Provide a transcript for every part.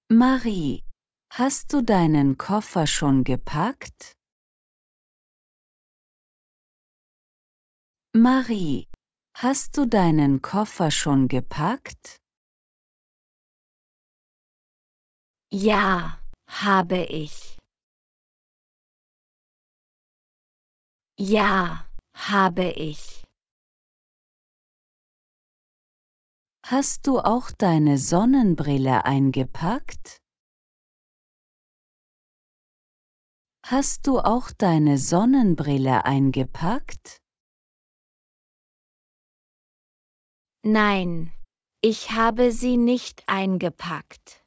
Marie, hast du deinen Koffer schon gepackt? Marie, hast du deinen Koffer schon gepackt? Ja, habe ich. Ja, habe ich. Hast du auch deine Sonnenbrille eingepackt? Hast du auch deine Sonnenbrille eingepackt? Nein, ich habe sie nicht eingepackt.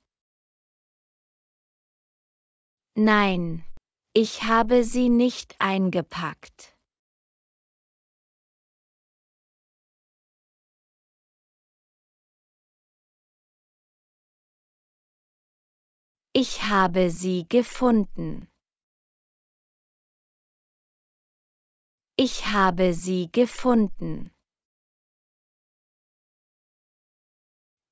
Nein, ich habe sie nicht eingepackt. Ich habe sie gefunden. Ich habe sie gefunden.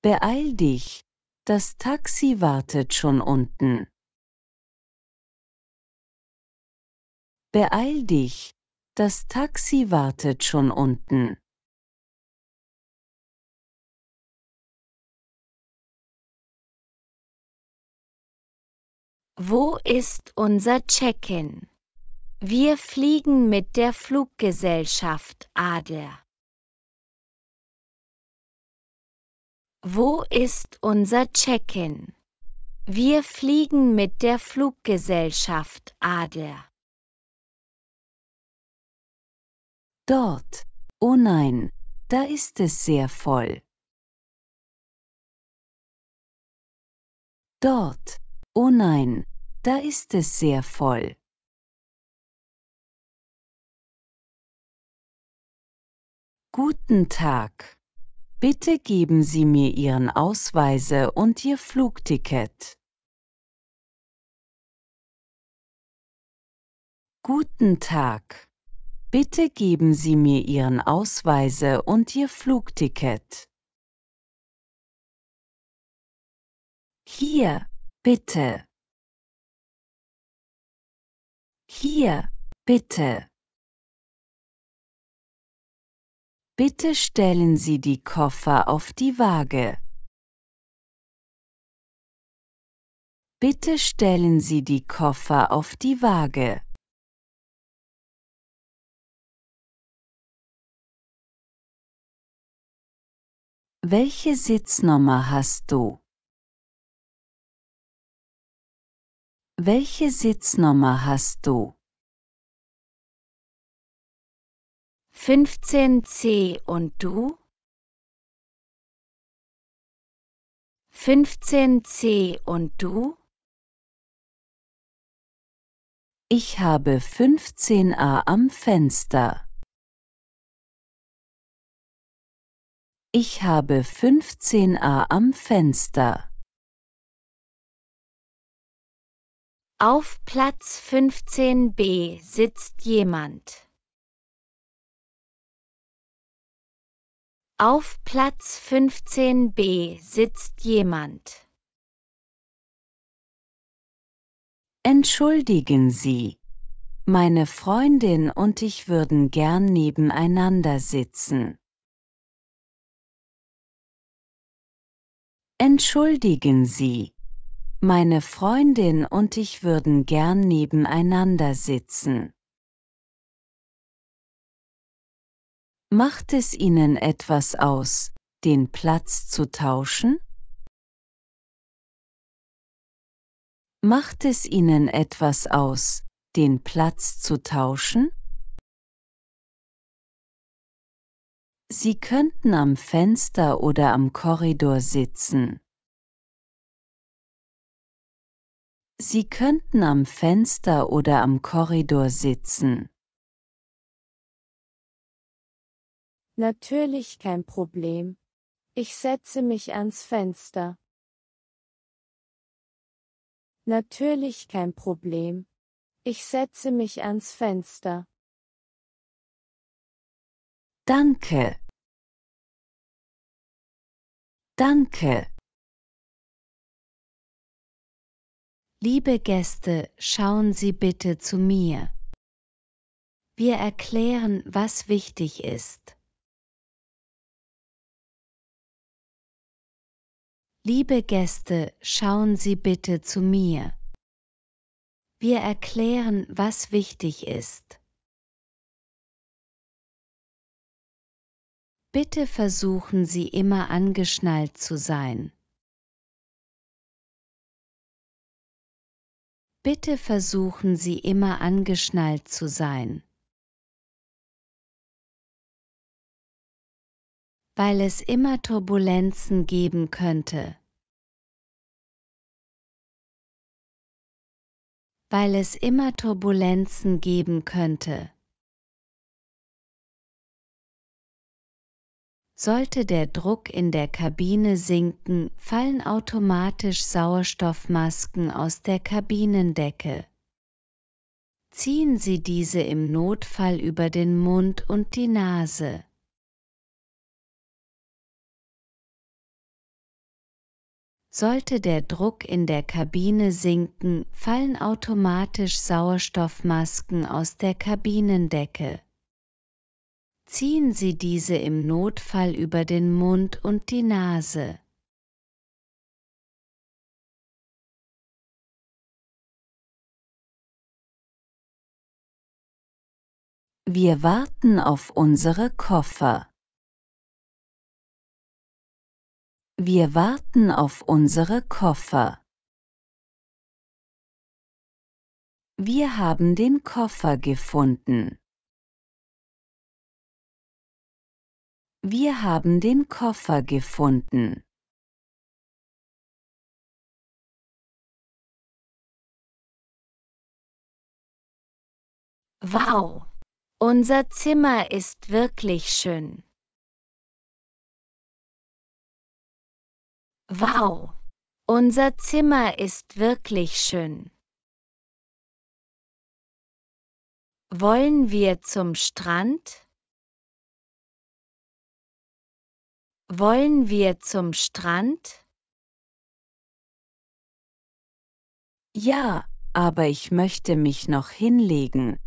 Beeil dich, das Taxi wartet schon unten. Beeil dich, das Taxi wartet schon unten. Wo ist unser Check-in? Wir fliegen mit der Fluggesellschaft Adler. Wo ist unser Check-in? Wir fliegen mit der Fluggesellschaft Adler. Dort. Oh nein, da ist es sehr voll. Dort. Oh nein, da ist es sehr voll. Guten Tag. Bitte geben Sie mir Ihren Ausweise und Ihr Flugticket. Guten Tag. Bitte geben Sie mir Ihren Ausweise und Ihr Flugticket. Hier, bitte. Hier, bitte. Bitte stellen Sie die Koffer auf die Waage. Bitte stellen Sie die Koffer auf die Waage. Welche Sitznummer hast du? Welche Sitznummer hast du? 15C und du? 15C und du? Ich habe 15a am Fenster. Ich habe 15a am Fenster. Auf Platz 15b sitzt jemand. Auf Platz 15b sitzt jemand. Entschuldigen Sie. Meine Freundin und ich würden gern nebeneinander sitzen. Entschuldigen Sie. Meine Freundin und ich würden gern nebeneinander sitzen. Macht es Ihnen etwas aus, den Platz zu tauschen? Macht es Ihnen etwas aus, den Platz zu tauschen? Sie könnten am Fenster oder am Korridor sitzen. Sie könnten am Fenster oder am Korridor sitzen. Natürlich kein Problem. Ich setze mich ans Fenster. Natürlich kein Problem. Ich setze mich ans Fenster. Danke. Danke. Liebe Gäste, schauen Sie bitte zu mir. Wir erklären, was wichtig ist. Liebe Gäste, schauen Sie bitte zu mir. Wir erklären, was wichtig ist. Bitte versuchen Sie immer angeschnallt zu sein. Bitte versuchen Sie immer angeschnallt zu sein. Weil es immer Turbulenzen geben könnte. Weil es immer Turbulenzen geben könnte. Sollte der Druck in der Kabine sinken, fallen automatisch Sauerstoffmasken aus der Kabinendecke. Ziehen Sie diese im Notfall über den Mund und die Nase. Sollte der Druck in der Kabine sinken, fallen automatisch Sauerstoffmasken aus der Kabinendecke. Ziehen Sie diese im Notfall über den Mund und die Nase. Wir warten auf unsere Koffer. Wir warten auf unsere Koffer. Wir haben den Koffer gefunden. Wir haben den Koffer gefunden. Wow! Unser Zimmer ist wirklich schön. Wow! Unser Zimmer ist wirklich schön. Wollen wir zum Strand? Wollen wir zum Strand? Ja, aber ich möchte mich noch hinlegen,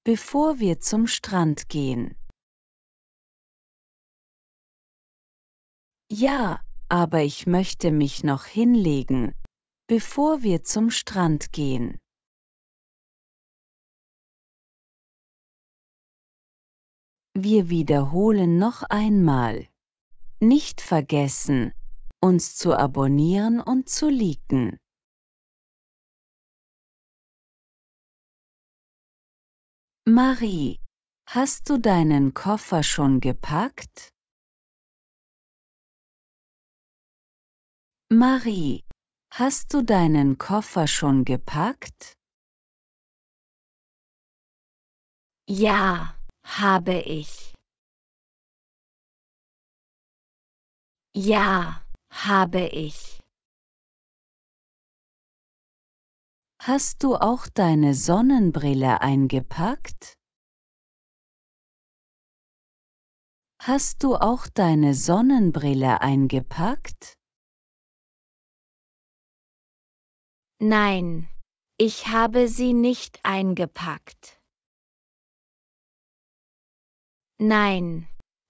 bevor wir zum Strand gehen. Ja, aber ich möchte mich noch hinlegen, bevor wir zum Strand gehen. Wir wiederholen noch einmal. Nicht vergessen, uns zu abonnieren und zu liken. Marie, hast du deinen Koffer schon gepackt? Marie, hast du deinen Koffer schon gepackt? Ja, habe ich. Ja, habe ich. Hast du auch deine Sonnenbrille eingepackt? Hast du auch deine Sonnenbrille eingepackt? Nein, ich habe sie nicht eingepackt. Nein,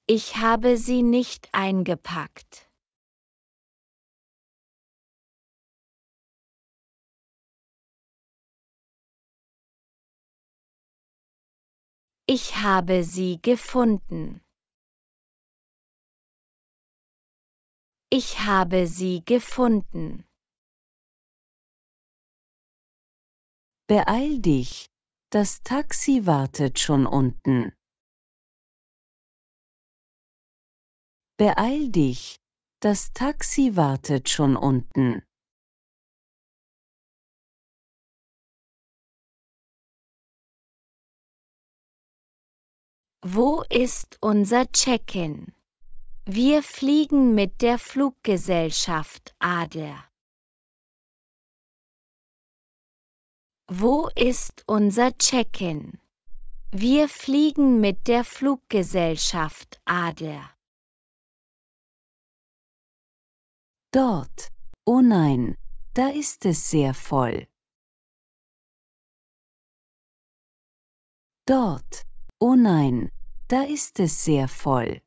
ich habe sie nicht eingepackt. Ich habe sie gefunden. Ich habe sie gefunden. Beeil dich, das Taxi wartet schon unten. Beeil dich, das Taxi wartet schon unten. Wo ist unser Check-in? Wir fliegen mit der Fluggesellschaft Adler. Wo ist unser Check-in? Wir fliegen mit der Fluggesellschaft Adler. Dort, oh nein, da ist es sehr voll. Dort. Oh nein, da ist es sehr voll.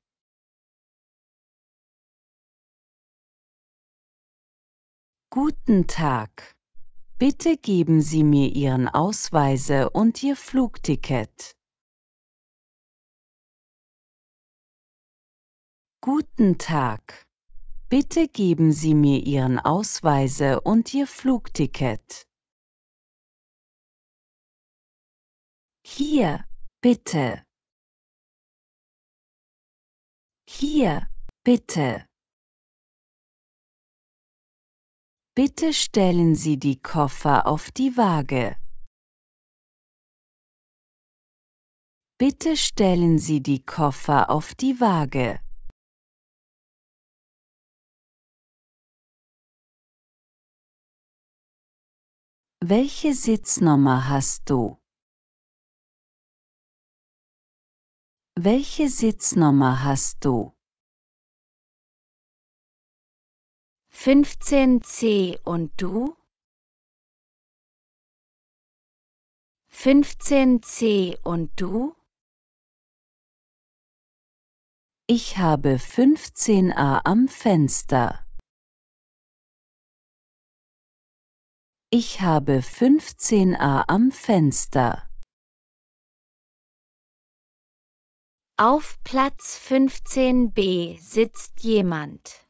Guten Tag. Bitte geben Sie mir Ihren Ausweise und Ihr Flugticket. Guten Tag. Bitte geben Sie mir Ihren Ausweise und Ihr Flugticket. Hier, bitte. Hier, bitte. Bitte stellen Sie die Koffer auf die Waage. Bitte stellen Sie die Koffer auf die Waage. Welche Sitznummer hast du? Welche Sitznummer hast du? 15C und du? 15C und du? Ich habe 15a am Fenster. Ich habe 15a am Fenster. Auf Platz 15b sitzt jemand.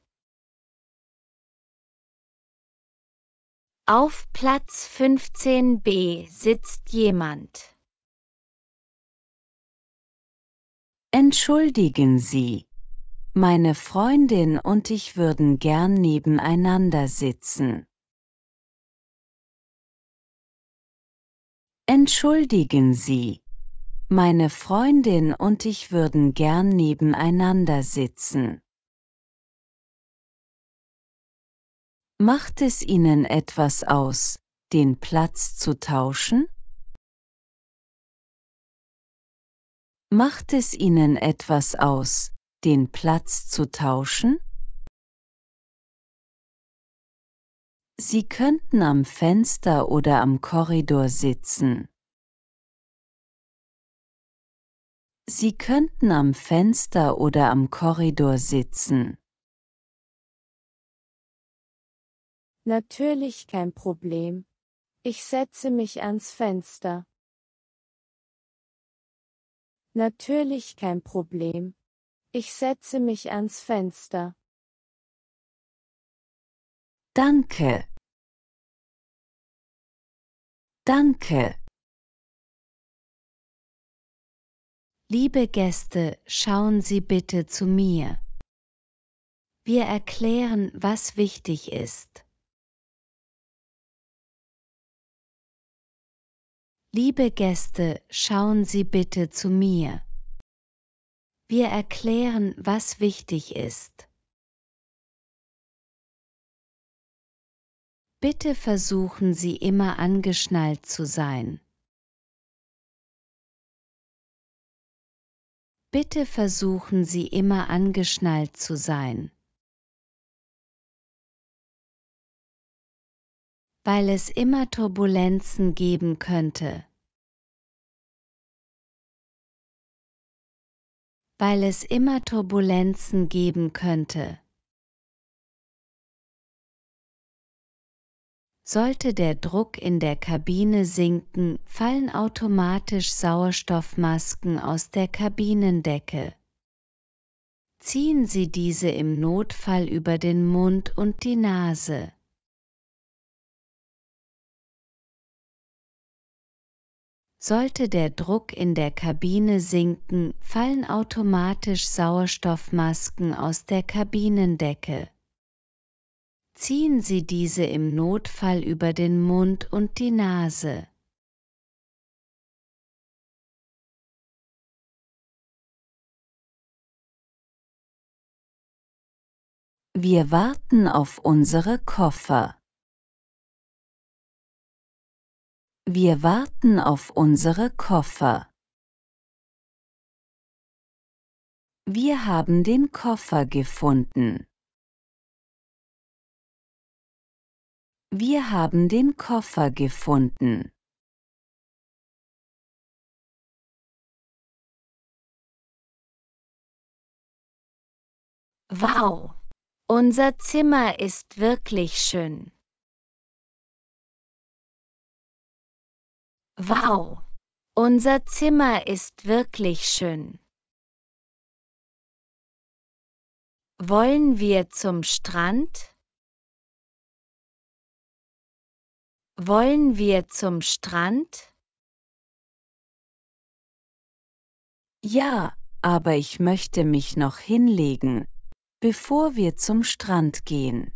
Auf Platz 15b sitzt jemand. Entschuldigen Sie. Meine Freundin und ich würden gern nebeneinander sitzen. Entschuldigen Sie. Meine Freundin und ich würden gern nebeneinander sitzen. Macht es Ihnen etwas aus, den Platz zu tauschen? Macht es Ihnen etwas aus, den Platz zu tauschen? Sie könnten am Fenster oder am Korridor sitzen. Sie könnten am Fenster oder am Korridor sitzen. Natürlich kein Problem. Ich setze mich ans Fenster. Natürlich kein Problem. Ich setze mich ans Fenster. Danke. Danke. Liebe Gäste, schauen Sie bitte zu mir. Wir erklären, was wichtig ist. Liebe Gäste, schauen Sie bitte zu mir. Wir erklären, was wichtig ist. Bitte versuchen Sie immer angeschnallt zu sein. Bitte versuchen Sie immer angeschnallt zu sein. Weil es immer Turbulenzen geben könnte. Weil es immer Turbulenzen geben könnte. Sollte der Druck in der Kabine sinken, fallen automatisch Sauerstoffmasken aus der Kabinendecke. Ziehen Sie diese im Notfall über den Mund und die Nase. Sollte der Druck in der Kabine sinken, fallen automatisch Sauerstoffmasken aus der Kabinendecke. Ziehen Sie diese im Notfall über den Mund und die Nase. Wir warten auf unsere Koffer. Wir warten auf unsere Koffer. Wir haben den Koffer gefunden. Wir haben den Koffer gefunden. Wow! Unser Zimmer ist wirklich schön. Wow! Unser Zimmer ist wirklich schön. Wollen wir zum Strand? Wollen wir zum Strand? Ja, aber ich möchte mich noch hinlegen, bevor wir zum Strand gehen.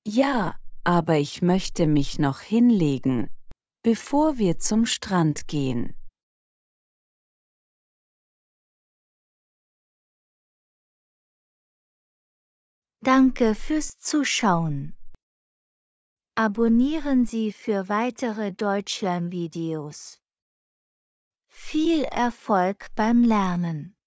Ja, aber ich möchte mich noch hinlegen, bevor wir zum Strand gehen. Danke fürs Zuschauen. Abonnieren Sie für weitere Deutschlernvideos. Viel Erfolg beim Lernen!